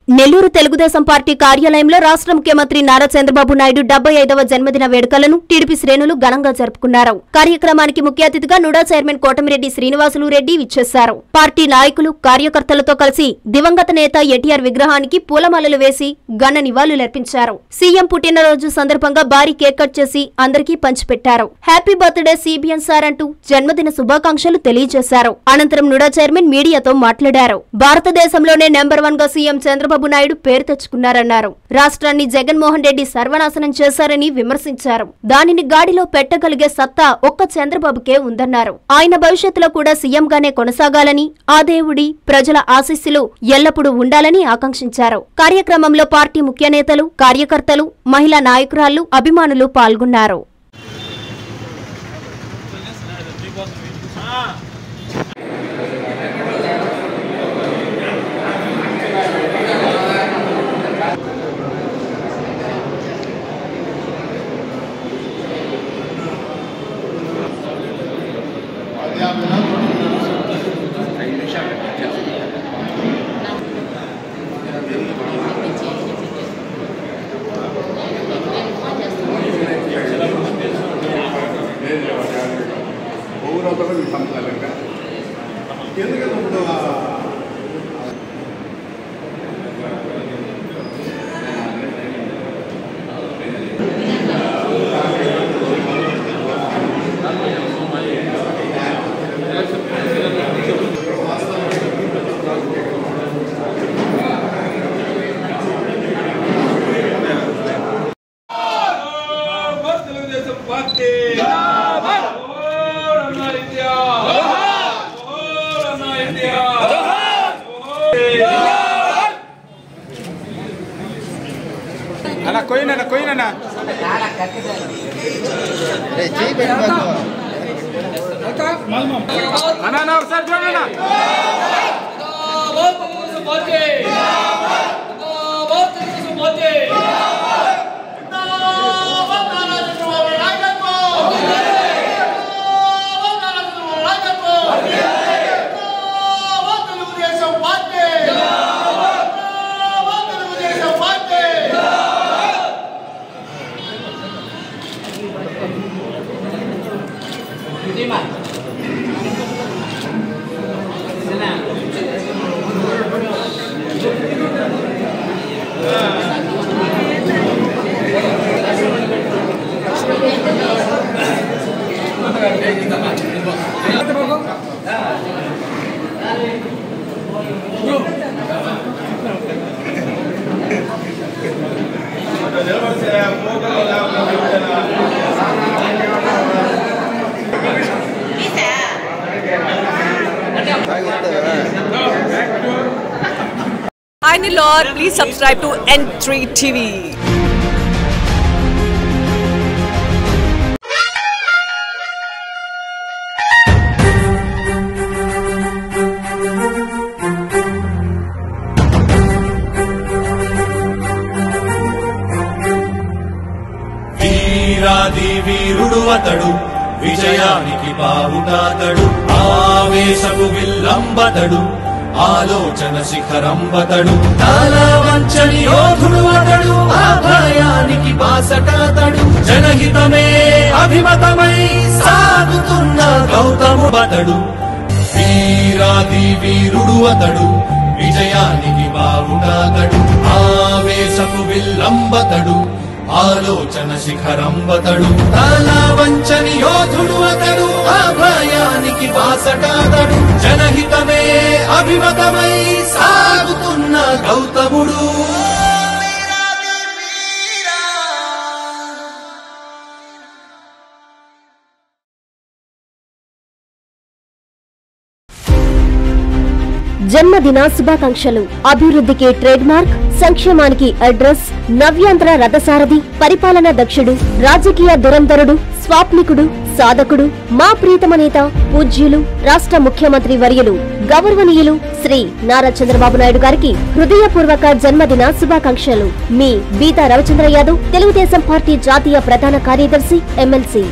Nellore Telugu Desam party కార్యాలయంలో రాష్ట్ర ముఖ్యమంత్రి నారా చంద్రబాబు నాయుడు 75వ జన్మదిన వేడుకలను టీడీపీ శ్రేణులు ఘనంగా జరుపుకున్నారు. కార్యక్రమానికి ముఖ్య అతిథిగా నుడా చైర్మన్ కోటమిరెడ్డి శ్రీనివాసులు రెడ్డి విచ్చేశారు. పార్టీ నాయకులు కార్యకర్తలతో కలిసి దివంగత నేత ఎన్టీఆర్ విగ్రహానికి పూలమాలలు వేసి ఘన నివాళులర్పించారు. సీఎం పుట్టినరోజు సందర్భంగా భారీ కేక్ కట్ చేసి అందరికీ పంచిపెట్టారు. హ్యాపీ బర్త్డే సిబిఎన్ సార్ అంటూ జన్మదిన శుభాకాంక్షలు తెలియజేశారు. అనంతరం నుడా చైర్మన్ మీడియాతో మాట్లాడారు. భారతదేశంలోనే నెంబర్ 1 గా సీఎం చంద్రబాబు నాయుడు పేరు తెచ్చుకున్నారన్నారు. రాష్ట్రాన్ని జగన్మోహన్ రెడ్డి సర్వనాశనం చేశారని విమర్శించారు. దానిని గాడిలో పెట్టగలిగే సత్తా ఒక్క చంద్రబాబుకే ఉందన్నారు. ఆయన భవిష్యత్తులో కూడా సీఎంగానే కొనసాగాలని, ఆ దేవుడి ప్రజల ఆశీస్సులు ఎల్లప్పుడూ ఉండాలని ఆకాంక్షించారు. కార్యక్రమంలో పార్టీ ముఖ్య నేతలు, కార్యకర్తలు, మహిళా నాయకురాళ్లు, అభిమానులు పాల్గొన్నారు. అలా కోయినా అన్నా ఒకసారి చూడన్నా. Hi Nellore, please subscribe to N3 TV. వీరాది వీరుడు అతడు, విజయానికి బావుటాతడు, ఆవేశపు విల్లంబతడు, ఆలోచన శిఖరంబతడు, తల వంచని యోధుడు అతడు, అభయానికి బాసటాతడు, జనహితమే అభిమతమై సాగుతున్న గౌతము బతడు. వీరాది వీరుడు అతడు, విజయానికి బావుటాతడు, ఆవేశపు విల్లంబతడు, ఆలోచన శిఖరంబతడు, తల వంచని యోధుడు అతడు, అభయానికి బాసటాతడు, జనహితమే అభిమతమై సాగుతున్న గౌతముడు. జన్మదిన శుభాకాంక్షలు. అభివృద్ధికి ట్రేడ్ మార్క్, సంక్షేమానికి అడ్రస్, నవ్యాంధ్ర రథసారథి, పరిపాలనా దక్షుడు, రాజకీయ దురంధరుడు, స్వాప్నికుడు, సాధకుడు, మా ప్రీతమ నేత, పూజ్యులు, రాష్ట్ర ముఖ్యమంత్రి వర్యులు, గౌరవనీయులు శ్రీ నారా చంద్రబాబు నాయుడు గారికి హృదయపూర్వక జన్మదిన శుభాకాంక్షలు. మీ బీతా రవిచంద్ర యాదవ్, తెలుగుదేశం పార్టీ జాతీయ ప్రధాన కార్యదర్శి, ఎమ్మెల్సీ.